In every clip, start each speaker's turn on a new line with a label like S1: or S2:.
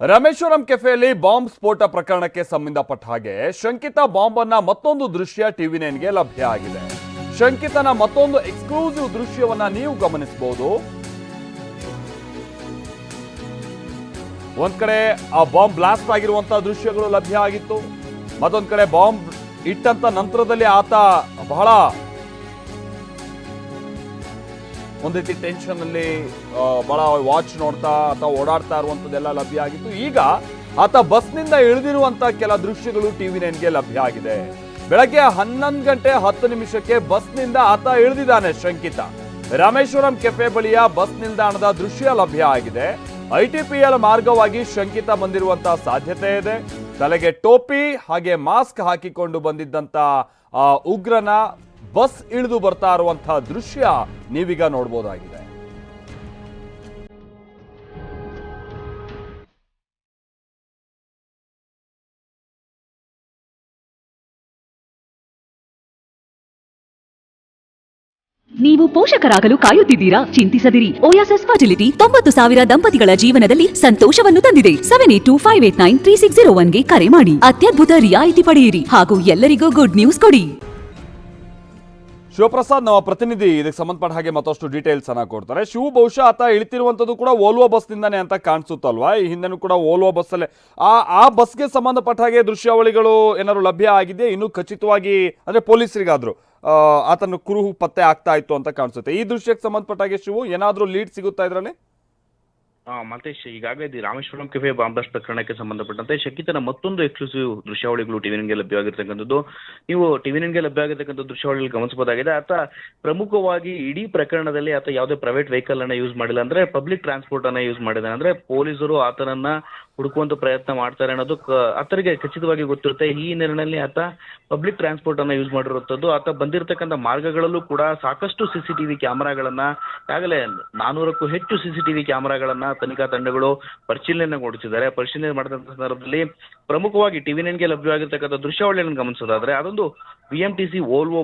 S1: Rameswaram ಕೆಫೆಯಲ್ಲಿ bomb ಸ್ಫೋಟ ಪ್ರಕರಣಕ್ಕೆ ಸಂಬಂಧಪಟ್ಟ ಹಾಗೆ ಶಂಕಿತ ಬಾಂಬ್ ಅನ್ನ ಮತ್ತೊಂದು ದೃಶ್ಯ ಟಿವಿ ನೈನ್ಗೆ ಲಭ್ಯ ಆಗಿದೆ. ಶಂಕಿತನ ಮತ್ತೊಂದು ಎಕ್ಸ್ಕ್ಲೂಸಿವ್ ದೃಶ್ಯವನ್ನ ನೀವು ಗಮನಿಸಬಹುದು. ಒಂದ್ ಕಡೆ ಆ ಬಾಂಬ್ ಬ್ಲಾಸ್ಟ್ ಆಗಿರುವಂತಹ ದೃಶ್ಯಗಳು ಲಭ್ಯ ಆಗಿತ್ತು. ಮತ್ತೊಂದ್ ಕಡೆ ಬಾಂಬ್ ಇಟ್ಟಂತ ನಂತರದಲ್ಲಿ ಆತ ಬಹಳ ಒಂದ್ ರೀತಿ ಟೆನ್ಷನ್ ಅಲ್ಲಿ ಬಹಳ ವಾಚ್ ನೋಡ್ತಾ ಅಥವಾ ಓಡಾಡ್ತಾ ಇರುವಂತದ್ದೆಲ್ಲ ಲಭ್ಯ ಆಗಿತ್ತು. ಈಗ ಆತ ಬಸ್ನಿಂದ ಇಳಿದಿರುವಂತ ಕೆಲ ದೃಶ್ಯಗಳು ಟಿವಿ ನೈನ್ಗೆ ಲಭ್ಯ ಆಗಿದೆ. ಬೆಳಗ್ಗೆ 11:10 ಬಸ್ನಿಂದ ಆತ ಇಳಿದಿದ್ದಾನೆ. ಶಂಕಿತ ರಾಮೇಶ್ವರಂ ಕೆಫೆ ಬಳಿಯ ಬಸ್ ನಿಲ್ದಾಣದ ದೃಶ್ಯ ಲಭ್ಯ ಆಗಿದೆ. ITPL ಮಾರ್ಗವಾಗಿ ಶಂಕಿತ ಬಂದಿರುವಂತಹ ಸಾಧ್ಯತೆ ಇದೆ. ತಲೆಗೆ ಟೋಪಿ ಹಾಗೆ ಮಾಸ್ಕ್ ಹಾಕಿಕೊಂಡು ಬಂದಿದ್ದಂತ ಉಗ್ರನ ಬಸ್ ಇಳಿದು ಬರ್ತಾ ಇರುವಂತಹ ದೃಶ್ಯ ನೀವೀಗ ನೋಡಬಹುದಾಗಿದೆ.
S2: ನೀವು ಪೋಷಕರಾಗಲು ಕಾಯುತ್ತಿದ್ದೀರಾ? ಚಿಂತಿಸದಿರಿ. ಓಯಾಸಿಸ್ ಫರ್ಟಿಲಿಟಿ 90,000 ದಂಪತಿಗಳ ಜೀವನದಲ್ಲಿ ಸಂತೋಷವನ್ನು ತಂದಿದೆ. 7825893601ಗೆ ಕರೆ ಮಾಡಿ ಅತ್ಯದ್ಭುತ ರಿಯಾಯಿತಿ ಪಡೆಯಿರಿ ಹಾಗೂ ಎಲ್ಲರಿಗೂ ಗುಡ್ ನ್ಯೂಸ್ ಕೊಡಿ.
S1: ಶಿವಪ್ರಸಾದ್ ನಮ್ಮ ಪ್ರತಿನಿಧಿ ಇದಕ್ಕೆ ಸಂಬಂಧಪಟ್ಟ ಹಾಗೆ ಮತ್ತಷ್ಟು ಡೀಟೇಲ್ಸ್ ಅನ್ನ ಕೊಡ್ತಾರೆ. ಶಿವ ಬಹುಶಃ ಆತ ಇಳಿತಿರುವಂತದ್ದು ಕೂಡ ಓಲ್ವೋ ಬಸ್ ನಿಂದಾನೆ ಅಂತ ಕಾಣಿಸುತ್ತಲ್ವಾ? ಈ ಹಿಂದೆನೂ ಕೂಡ ಓಲ್ವೋ ಬಸ್ ಅಲ್ಲೇ ಆ ಬಸ್ಗೆ ಸಂಬಂಧಪಟ್ಟ ಹಾಗೆ ದೃಶ್ಯಾವಳಿಗಳು ಏನಾದ್ರು ಲಭ್ಯ ಆಗಿದೆ? ಇನ್ನೂ ಖಚಿತವಾಗಿ ಅಂದ್ರೆ ಪೊಲೀಸರಿಗಾದ್ರು ಆತನ ಕುರುಹು ಪತ್ತೆ ಆಗ್ತಾ ಇತ್ತು ಅಂತ ಕಾಣಿಸುತ್ತೆ. ಈ ದೃಶ್ಯಕ್ಕೆ ಸಂಬಂಧಪಟ್ಟ ಹಾಗೆ ಶಿವು ಏನಾದ್ರೂ ಲೀಡ್ ಸಿಗುತ್ತಾ ಇದ್ರಲ್ಲಿ?
S3: ಮಲ್ತೇಶ್, ಈಗಾಗಲೇ ರಾಮೇಶ್ವರಂ ಕೆಫೆ ಬಾಂಬ್ ಬ್ಲಾಸ್ಟ್ ಪ್ರಕರಣಕ್ಕೆ ಸಂಬಂಧಪಟ್ಟಂತೆ ಶಂಕಿತನ ಮತ್ತೊಂದು ಎಕ್ಸ್ಕ್ಲೂಸಿವ್ ದೃಶ್ಯಾವಳಿಗಳು ಟಿವಿ ನೈನ್ಗೆ ಲಭ್ಯವಾಗಿರ್ತಕ್ಕಂಥದ್ದು. ನೀವು ಟಿವಿ ನೈನ್ಗೆ ಲಭ್ಯವಾಗಿರ್ತಕ್ಕಂಥ ದೃಶ್ಯಾವಳಿಗಳು ಗಮನಿಸಬಹುದಾಗಿದೆ. ಆತ ಪ್ರಮುಖವಾಗಿ ಇಡೀ ಪ್ರಕರಣದಲ್ಲಿ ಆತ ಯಾವುದೇ ಪ್ರೈವೇಟ್ ವೆಹಿಕಲ್ ಅನ್ನ ಯೂಸ್ ಮಾಡಿಲ್ಲ, ಅಂದ್ರೆ ಪಬ್ಲಿಕ್ ಟ್ರಾನ್ಸ್ಪೋರ್ಟ್ ಅನ್ನ ಯೂಸ್ ಮಾಡಿದ್ದಾನೆ. ಅಂದ್ರೆ ಪೊಲೀಸರು ಆತನನ್ನ ಹುಡುಕುವಂತ ಪ್ರಯತ್ನ ಮಾಡ್ತಾರೆ ಅನ್ನೋದು ಆತನಿಗೆ ಖಚಿತವಾಗಿ ಗೊತ್ತಿರುತ್ತೆ. ಈ ಹಿನ್ನೆಲೆಯಲ್ಲಿ ಆತ ಪಬ್ಲಿಕ್ ಟ್ರಾನ್ಸ್ಪೋರ್ಟ್ ಅನ್ನ ಯೂಸ್ ಮಾಡಿರುವಂತದ್ದು. ಆತ ಬಂದಿರತಕ್ಕಂಥ ಮಾರ್ಗಗಳಲ್ಲೂ ಕೂಡ ಸಾಕಷ್ಟು CCTV ಕ್ಯಾಮೆರಾಗಳನ್ನ, ಈಗಾಗಲೇ 400ಕ್ಕೂ ಹೆಚ್ಚು CCTV ಕ್ಯಾಮೆರಾಗಳನ್ನ ತನಿಖಾ ತಂಡಗಳು ಪರಿಶೀಲನೆ ಮಾಡಿದಂತ ಸಂದರ್ಭದಲ್ಲಿ ಪ್ರಮುಖವಾಗಿ ಟಿವಿ ನೈನ್ಗೆ ಲಭ್ಯವಾಗಿರ್ತಕ್ಕಂಥ ದೃಶ್ಯಾವಳಿಗಳನ್ನು ಗಮನಿಸೋದಾದ್ರೆ ಅದೊಂದು BMTC ಓಲ್ವೋ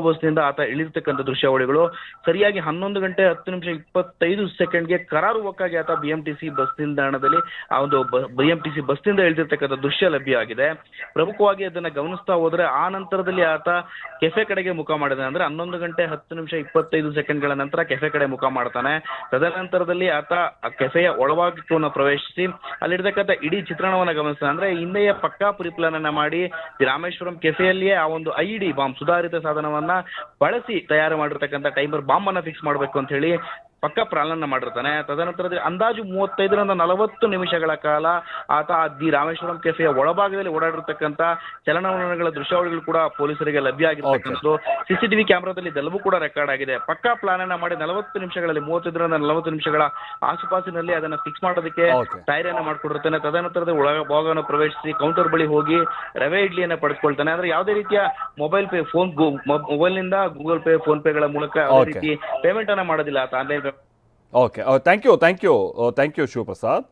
S3: ಬಸ್ನಿಂದ ಆತ ಇಳಿರ್ತಕ್ಕಂಥ ದೃಶ್ಯಾವಳಿಗಳು. ಸರಿಯಾಗಿ 11:10:25 ಕರಾರುವಕ್ಕಾಗಿ ಆತ BMTC ಬಸ್ ನಿಲ್ದಾಣದಲ್ಲಿ ಆ ಒಂದು BMTC ಬಸ್ನಿಂದ ಇಳಿದಿರ್ತಕ್ಕಂಥ ದೃಶ್ಯ ಲಭ್ಯ ಆಗಿದೆ. ಪ್ರಮುಖವಾಗಿ ಅದನ್ನ ಗಮನಿಸ್ತಾ ಹೋದ್ರೆ ಆ ನಂತರದಲ್ಲಿ ಆತ ಕೆಫೆ ಕಡೆಗೆ ಮುಖ ಮಾಡಿದಾನೆ. ಅಂದ್ರೆ 11:10:25 ನಂತರ ಕೆಫೆ ಕಡೆ ಮುಖ ಮಾಡ್ತಾನೆ. ತದನಂತರದಲ್ಲಿ ಆತ ಕೆಫೆಯ ಒಳಭಾಗವನ್ನು ಪ್ರವೇಶಿಸಿ ಅಲ್ಲಿರ್ತಕ್ಕಂಥ ಇಡೀ ಚಿತ್ರಣವನ್ನ ಗಮನಿಸ್ತಾನೆ. ಅಂದ್ರೆ ಹಿಂದೆಯೇ ಪಕ್ಕಾ ಪ್ರಿಪ್ಲಾನ್ ಅನ್ನ ಮಾಡಿ ರಾಮೇಶ್ವರಂ ಕೆಫೆಯಲ್ಲಿಯೇ ಆ ಒಂದು IED ಬಾಂಬ್ ಸುಧಾರಿತ ಸಾಧನವನ್ನ ಬಳಸಿ ತಯಾರು ಮಾಡಿರ್ತಕ್ಕಂಥ ಟೈಮರ್ ಬಾಂಬ್ ಅನ್ನ ಫಿಕ್ಸ್ ಮಾಡ್ಬೇಕು ಅಂತ ಹೇಳಿ ಪಕ್ಕ ಪ್ಲಾನ್ ಮಾಡಿರ್ತಾನೆ. ತದನಂತರದಲ್ಲಿ ಅಂದಾಜು 35-40 ಕಾಲ ಆತ ದಿ ರಾಮೇಶ್ವರಂ ಕೆಫೆಯ ಒಳಭಾಗದಲ್ಲಿ ಓಡಾಡಿರ್ತಕ್ಕಂಥ ಚಲನವಲನಗಳ ದೃಶ್ಯಾವಳಿಗಳು ಕೂಡ ಪೊಲೀಸರಿಗೆ ಲಭ್ಯ ಆಗಿರ್ತಕ್ಕಂಥದ್ದು. CCTV ಕ್ಯಾಮೆರಾದಲ್ಲಿ ಇದೆಲ್ಲವೂ ಕೂಡ ರೆಕಾರ್ಡ್ ಆಗಿದೆ. ಪಕ್ಕಾ ಪ್ಲಾನ್ ಅನ್ನ ಮಾಡಿ 35-40 ಆಸುಪಾಸಿನಲ್ಲಿ ಅದನ್ನ ಫಿಕ್ಸ್ ಮಾಡೋದಕ್ಕೆ ತಯಾರಿಯನ್ನ ಮಾಡ್ಕೊಂಡಿರ್ತಾನೆ. ತದನಂತರದ ಒಳಭಾಗವನ್ನು ಪ್ರವೇಶಿಸಿ ಕೌಂಟರ್ ಬಳಿ ಹೋಗಿ ರವೆ ಇಡ್ಲಿಯನ್ನ ಪಡೆದುಕೊಳ್ತಾನೆ. ಅಂದ್ರೆ ಯಾವುದೇ ರೀತಿಯ ಮೊಬೈಲ್ ನಿಂದ ಗೂಗಲ್ ಪೇ, ಫೋನ್ ಪೇಗಳ ಮೂಲಕ ಯಾವುದೇ ರೀತಿ ಪೇಮೆಂಟ್ ಅನ್ನ ಮಾಡೋದಿಲ್ಲ ಆತ online.
S1: Okay, thank you Shivaprasad.